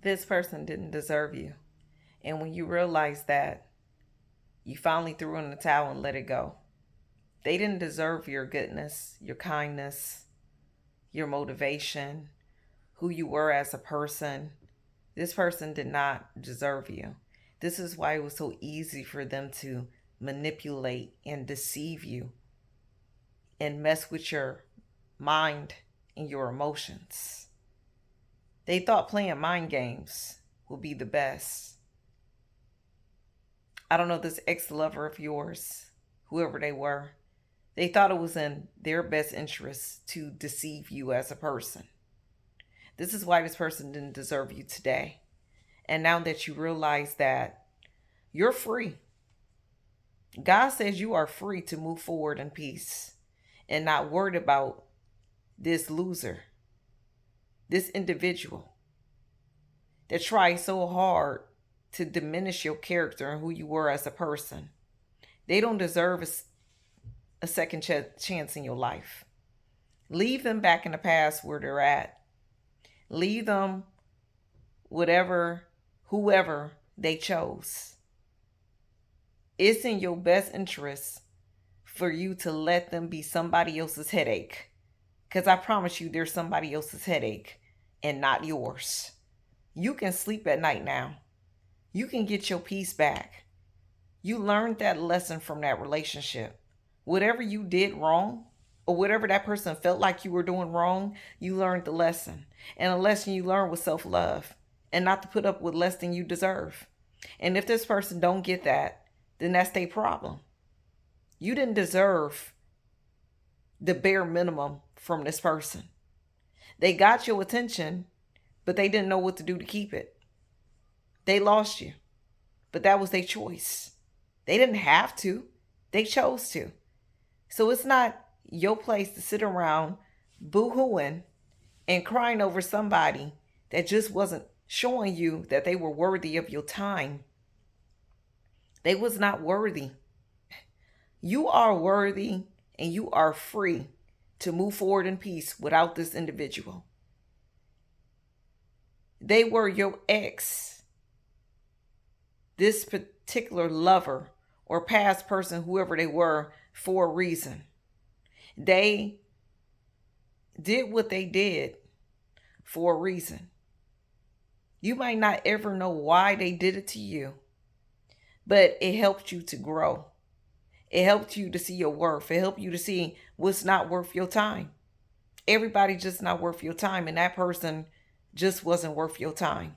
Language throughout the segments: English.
This person didn't deserve you. And when you realize that, you finally threw in the towel and let it go. They didn't deserve your goodness, your kindness, your motivation, who you were as a person. This person did not deserve you. This is why it was so easy for them to manipulate and deceive you and mess with your mind and your emotions. They thought playing mind games would be the best. I don't know, this ex lover of yours, whoever they were, they thought it was in their best interest to deceive you as a person. This is why this person didn't deserve you today. And now that you realize that you're free, God says you are free to move forward in peace and not worried about this loser, this individual that tries so hard to diminish your character and who you were as a person. They don't deserve a second chance in your life. Leave them back in the past where they're at. Leave them whoever they chose. It's in your best interest for you to let them be somebody else's headache. Because I promise you, there's somebody else's headache and not yours. You can sleep at night now. You can get your peace back. You learned that lesson from that relationship. Whatever you did wrong, or whatever that person felt like you were doing wrong, you learned the lesson. And the lesson you learned was self-love and not to put up with less than you deserve. And if this person don't get that, then that's their problem. You didn't deserve the bare minimum from this person. They got your attention, but they didn't know what to do to keep it. They lost you, but that was their choice. They didn't have to. They chose to. So it's not your place to sit around boo-hooing and crying over somebody that just wasn't showing you that they were worthy of your time. They was not worthy. You are worthy and you are free to move forward in peace without this individual. They were your ex. This particular lover or past person, whoever they were, for a reason. They did what they did for a reason. You might not ever know why they did it to you, but it helped you to grow. It helped you to see your worth. It helped you to see what's not worth your time. Everybody just not worth your time, and that person just wasn't worth your time.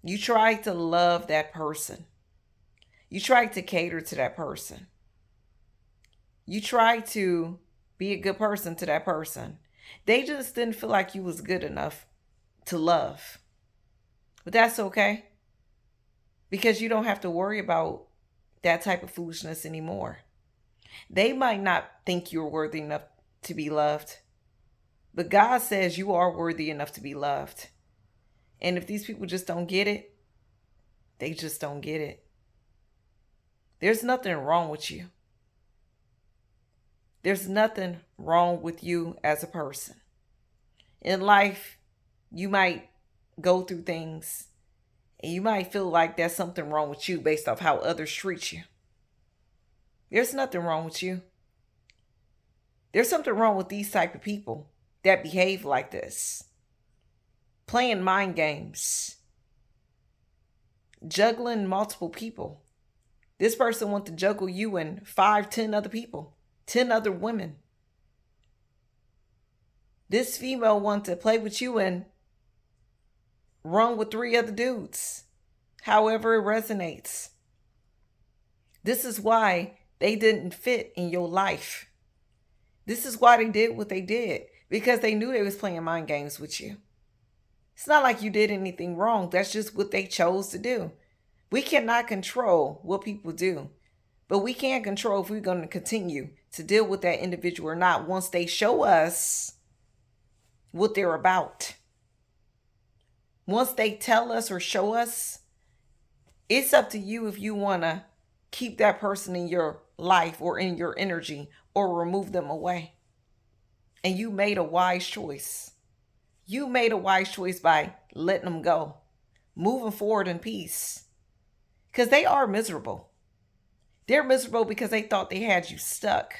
You tried to love that person. You tried to cater to that person. You tried to be a good person to that person. They just didn't feel like you was good enough to love. But that's okay, because you don't have to worry about that type of foolishness anymore. They might not think you're worthy enough to be loved, but God says you are worthy enough to be loved. And if these people just don't get it, they just don't get it. There's nothing wrong with you. There's nothing wrong with you as a person. In life, you might go through things and you might feel like there's something wrong with you based off how others treat you. There's nothing wrong with you. There's something wrong with these type of people that behave like this. Playing mind games. Juggling multiple people. This person wants to juggle you and 5, 10 other people. 10 other women. This female wants to play with you and run with 3 other dudes. However it resonates. This is why they didn't fit in your life. This is why they did what they did. Because they knew they was playing mind games with you. It's not like you did anything wrong. That's just what they chose to do. We cannot control what people do. But we can control if we're going to continue to deal with that individual or not once they show us what they're about. Once they tell us or show us, it's up to you if you want to keep that person in your life or in your energy or remove them away. And you made a wise choice. You made a wise choice by letting them go, moving forward in peace. Because they are miserable. They're miserable because they thought they had you stuck.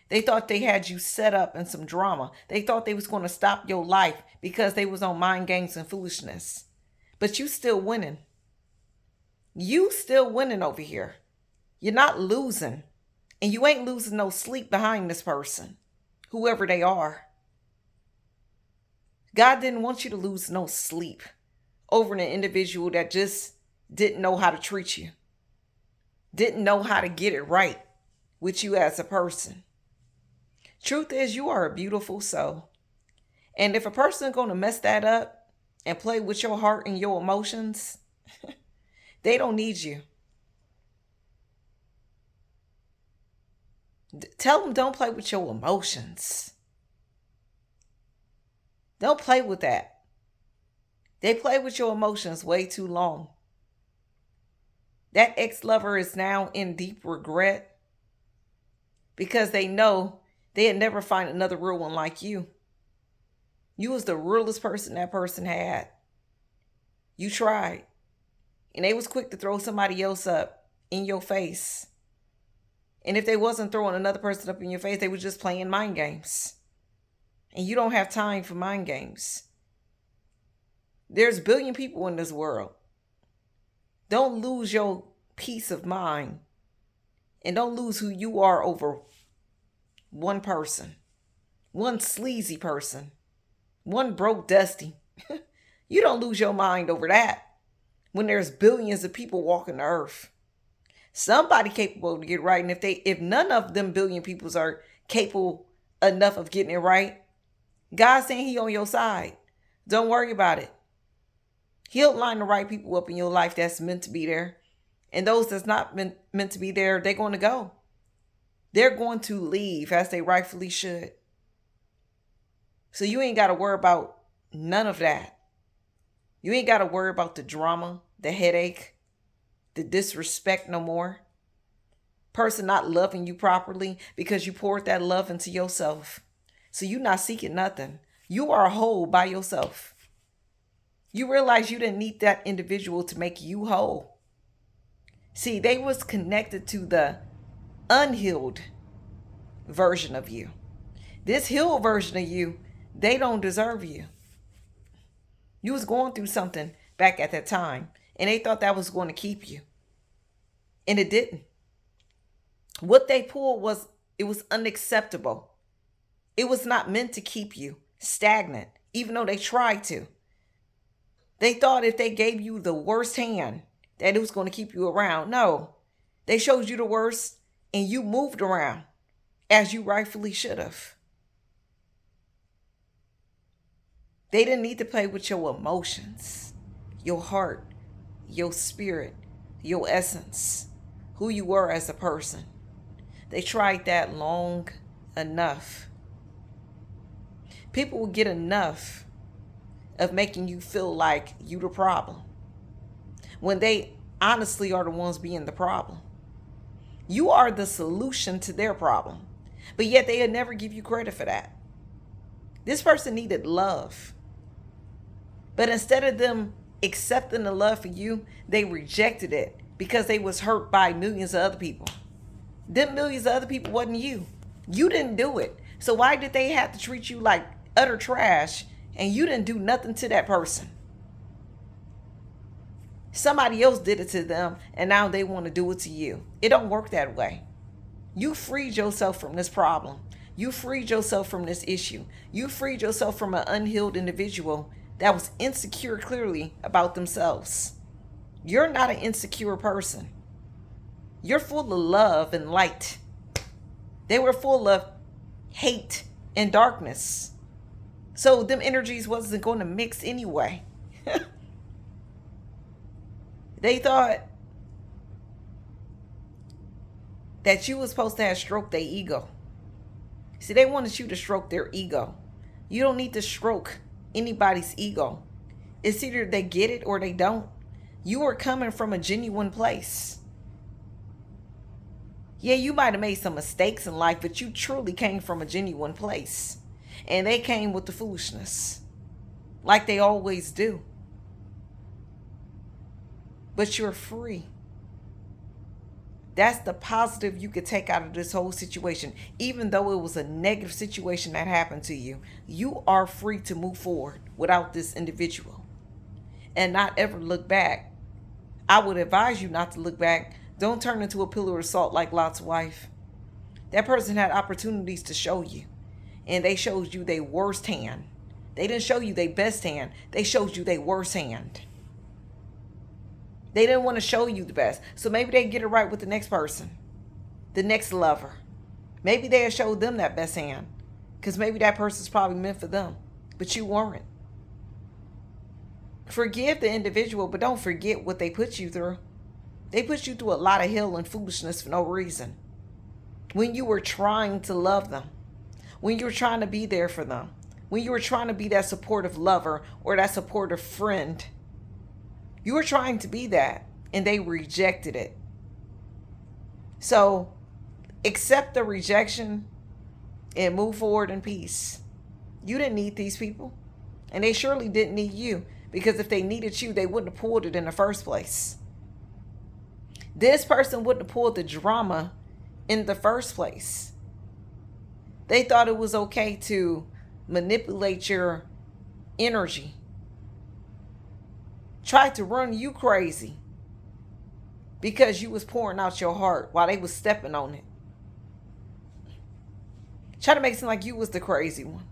They thought they had you set up in some drama. They thought they was going to stop your life because they was on mind games and foolishness. But you still winning. You still winning over here. You're not losing. And you ain't losing no sleep behind this person, whoever they are. God didn't want you to lose no sleep over an individual that just didn't know how to treat you, didn't know how to get it right with you as a person. Truth is, you are a beautiful soul. And if a person is going to mess that up and play with your heart and your emotions, they don't need you. Tell them don't play with your emotions. Don't play with that. They play with your emotions way too long. That ex-lover is now in deep regret because they know they'd never find another real one like you. You was the realest person that person had. You tried. And they was quick to throw somebody else up in your face. And if they wasn't throwing another person up in your face, they were just playing mind games. And you don't have time for mind games. There's a billion people in this world. Don't lose your peace of mind. And don't lose who you are over one person. One sleazy person. One broke dusty. You don't lose your mind over that when there's billions of people walking the earth. Somebody capable to get right. And if none of them billion peoples are capable enough of getting it right, God's saying he on your side. Don't worry about it. He'll line the right people up in your life that's meant to be there. And those that's not meant to be there, they're going to go. They're going to leave as they rightfully should. So you ain't got to worry about none of that. You ain't got to worry about the drama, the headache, the disrespect no more. Person not loving you properly because you poured that love into yourself. So you're not seeking nothing. You are whole by yourself. You realize you didn't need that individual to make you whole. See, they was connected to the unhealed version of you. This healed version of you, they don't deserve you. You was going through something back at that time, and they thought that was going to keep you. And it didn't. What they pulled was unacceptable. It was not meant to keep you stagnant, even though they tried to. They thought if they gave you the worst hand, that it was going to keep you around. No, they showed you the worst and you moved around as you rightfully should have. They didn't need to play with your emotions, your heart, your spirit, your essence, who you were as a person. They tried that long enough. People will get enough of making you feel like you the problem when they honestly are the ones being the problem. You are the solution to their problem, but yet they'll never give you credit for that. This person needed love, but instead of them accepting the love for you, they rejected it because they was hurt by millions of other people. Them millions of other people wasn't you. You didn't do it. So why did they have to treat you like utter trash and you didn't do nothing to that person? Somebody else did it to them and now they want to do it to you. It don't work that way. You freed yourself from this problem. You freed yourself from this issue. You freed yourself from an unhealed individual that was insecure clearly about themselves. You're not an insecure person. You're full of love and light. They were full of hate and darkness. So them energies wasn't going to mix anyway. They thought that you was supposed to have stroked their ego. See, they wanted you to stroke their ego. You don't need to stroke anybody's ego. It's either they get it or they don't. You are coming from a genuine place. Yeah, you might have made some mistakes in life, but you truly came from a genuine place. And they came with the foolishness. like they always do. But you're free. That's the positive you could take out of this whole situation. Even though it was a negative situation that happened to you, you are free to move forward without this individual and not ever look back. I would advise you not to look back. Don't turn into a pillar of salt like Lot's wife. That person had opportunities to show you, and they showed you their worst hand. They didn't show you their best hand. They showed you their worst hand. They didn't want to show you the best. So maybe they get it right with the next person, the next lover. Maybe they'll show them that best hand, because maybe that person's probably meant for them, but you weren't. Forgive the individual, but don't forget what they put you through. They put you through a lot of hell and foolishness for no reason. When you were trying to love them, when you were trying to be there for them, when you were trying to be that supportive lover or that supportive friend, you were trying to be that, and they rejected it. So accept the rejection and move forward in peace. You didn't need these people, and they surely didn't need you, because if they needed you, they wouldn't have pulled it in the first place. This person wouldn't have pulled the drama in the first place. They thought it was okay to manipulate your energy, tried to run you crazy because you was pouring out your heart while they was stepping on it. Try to make it seem like you was the crazy one,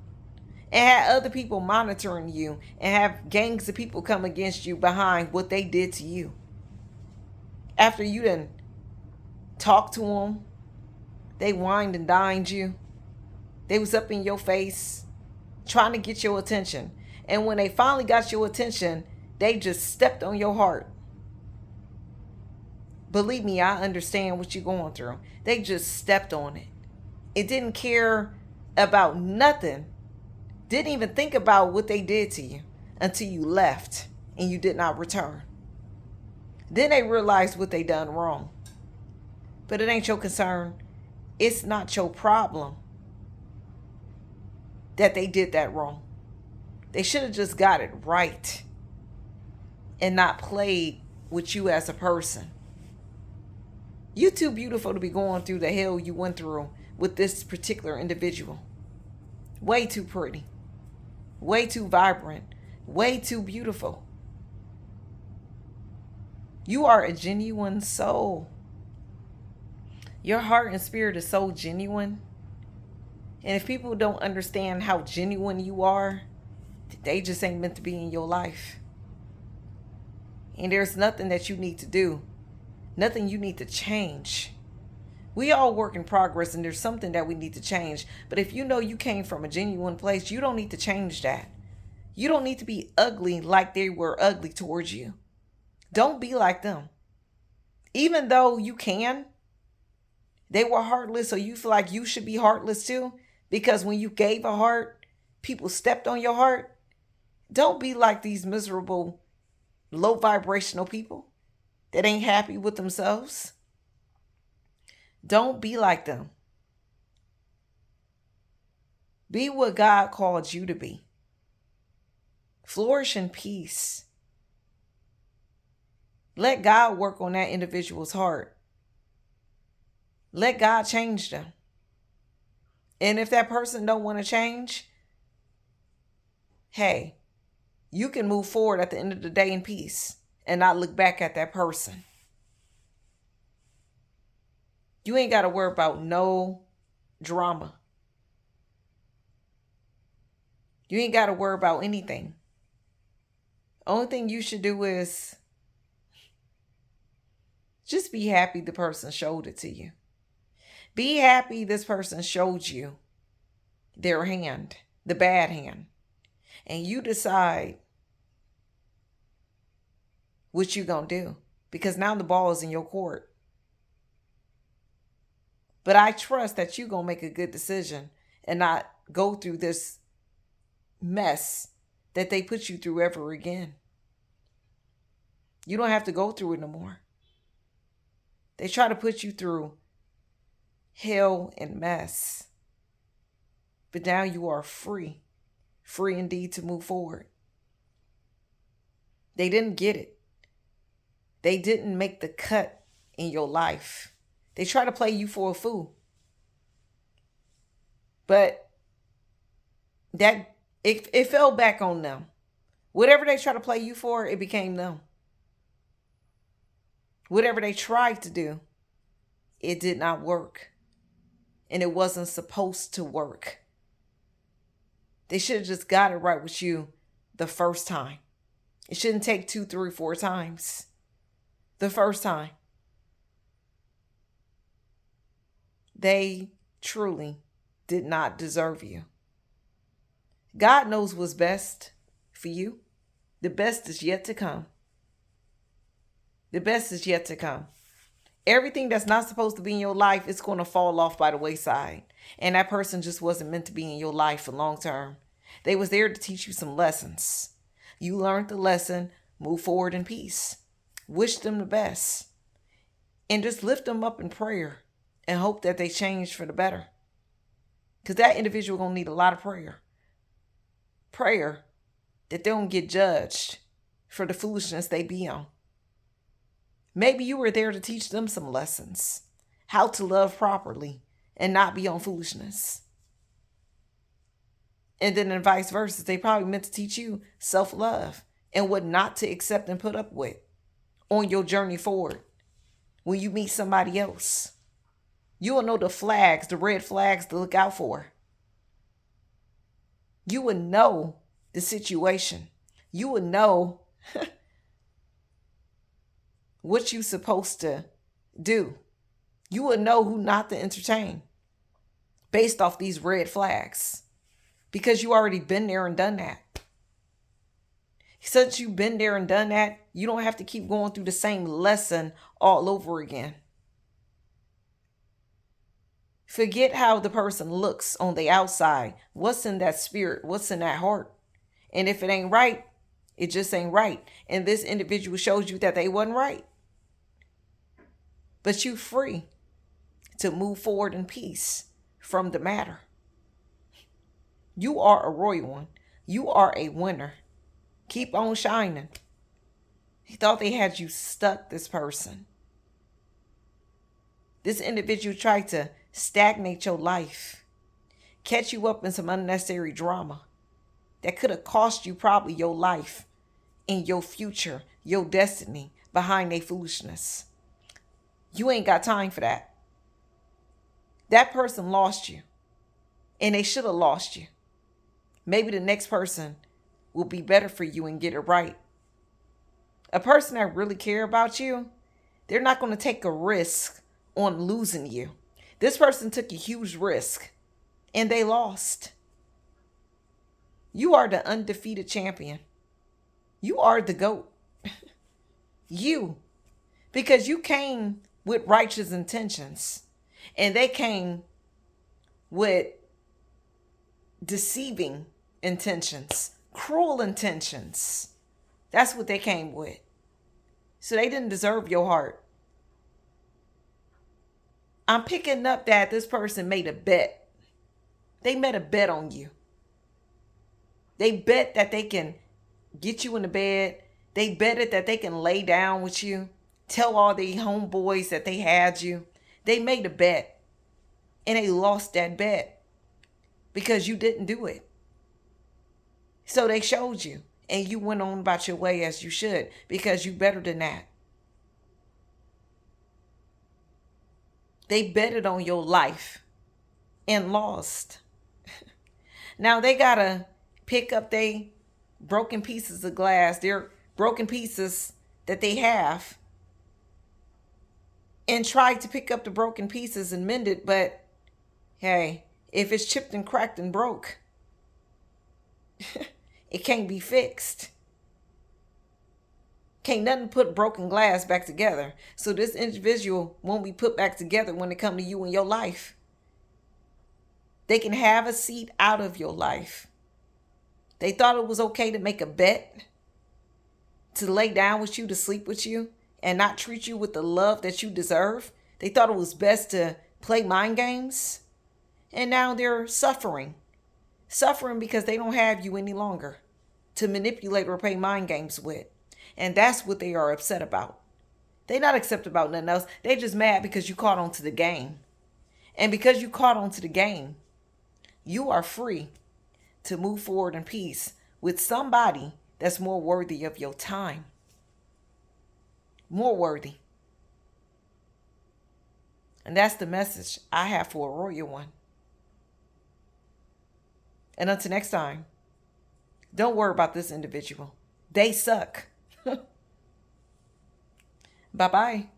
and had other people monitoring you, and have gangs of people come against you behind what they did to you. After you done talked to them, they wined and dined you. They was up in your face trying to get your attention. And when they finally got your attention, they just stepped on your heart. Believe me, I understand what you're going through. They just stepped on it. It didn't care about nothing. Didn't even think about what they did to you until you left and you did not return. Then they realized what they done wrong. But it ain't your concern. It's not your problem that they did that wrong. They should have just got it right and not played with you as a person. You too beautiful to be going through the hell you went through with this particular individual. Way too pretty. Way too vibrant. Way too beautiful. You are a genuine soul. Your heart and spirit is so genuine. And if people don't understand how genuine you are, they just ain't meant to be in your life. And there's nothing that you need to do. Nothing you need to change. We all work in progress, and there's something that we need to change. But if you know you came from a genuine place, you don't need to change that. You don't need to be ugly like they were ugly towards you. Don't be like them. Even though you can, they were heartless, so you feel like you should be heartless too. Because when you gave a heart, people stepped on your heart. Don't be like these miserable, low vibrational people that ain't happy with themselves. Don't be like them. Be what God called you to be. Flourish in peace. Let God work on that individual's heart. Let God change them. And if that person don't want to change, hey, you can move forward at the end of the day in peace and not look back at that person. You ain't got to worry about no drama. You ain't got to worry about anything. Only thing you should do is just be happy the person showed it to you. Be happy this person showed you their hand, the bad hand. And you decide what you gonna do. Because now the ball is in your court. But I trust that you gonna make a good decision and not go through this mess that they put you through ever again. You don't have to go through it no more. They try to put you through hell and mess. But now you are free. Free indeed to move forward. They didn't get it. They didn't make the cut in your life. They try to play you for a fool. But it fell back on them. Whatever they try to play you for, it became them. Whatever they tried to do, it did not work. And it wasn't supposed to work. They should have just got it right with you the first time. It shouldn't take 2, 3, 4 times. The first time. They truly did not deserve you. God knows what's best for you. The best is yet to come. The best is yet to come. Everything that's not supposed to be in your life is going to fall off by the wayside. And that person just wasn't meant to be in your life for long term. They was there to teach you some lessons. You learned the lesson, move forward in peace. Wish them the best. And just lift them up in prayer and hope that they change for the better. Because that individual going to need a lot of prayer. Prayer that they don't get judged for the foolishness they be on. Maybe you were there to teach them some lessons. How to love properly and not be on foolishness. And then in vice versa, they probably meant to teach you self-love and what not to accept and put up with on your journey forward. When you meet somebody else, you will know the flags, the red flags to look out for. You would know the situation. You would know what you're supposed to do. You would know who not to entertain based off these red flags because you already been there and done that. Since you've been there and done that, you don't have to keep going through the same lesson all over again. Forget how the person looks on the outside. What's in that spirit? What's in that heart? And if it ain't right, it just ain't right. And this individual shows you that they wasn't right. But you free to move forward in peace from the matter. You are a royal one. You are a winner. Keep on shining. He thought they had you stuck, this person. This individual tried to stagnate your life, catch you up in some unnecessary drama that could have cost you probably your life and your future, your destiny behind their foolishness. You ain't got time for that. That person lost you, and they should have lost you. Maybe the next person will be better for you and get it right. A person that really care about you, they're not going to take a risk on losing you. This person took a huge risk and they lost. You are the undefeated champion. You are the GOAT. You. Because you came with righteous intentions and they came with deceiving intentions, cruel intentions. That's what they came with. So they didn't deserve your heart. I'm picking up that this person made a bet. They made a bet on you. They bet that they can get you in the bed. They betted that they can lay down with you. Tell all the homeboys that they had you. They made a bet. And they lost that bet. Because you didn't do it. So they showed you. And you went on about your way as you should. Because you better than that. They betted on your life and lost. Now they gotta pick up their broken pieces of glass, their broken pieces that they have, and try to pick up the broken pieces and mend it. But hey, if it's chipped and cracked and broke, it can't be fixed. Can't nothing put broken glass back together. So this individual won't be put back together when it comes to you in your life. They can have a seat out of your life. They thought it was okay to make a bet, to lay down with you, to sleep with you, and not treat you with the love that you deserve. They thought it was best to play mind games. And now they're suffering. Suffering because they don't have you any longer to manipulate or play mind games with. And that's what they are upset about. They not upset about nothing else. They just mad because you caught on to the game. And because you caught on to the game, you are free to move forward in peace with somebody that's more worthy of your time. More worthy. And that's the message I have for a royal one. And until next time, don't worry about this individual. They suck. Bye-bye.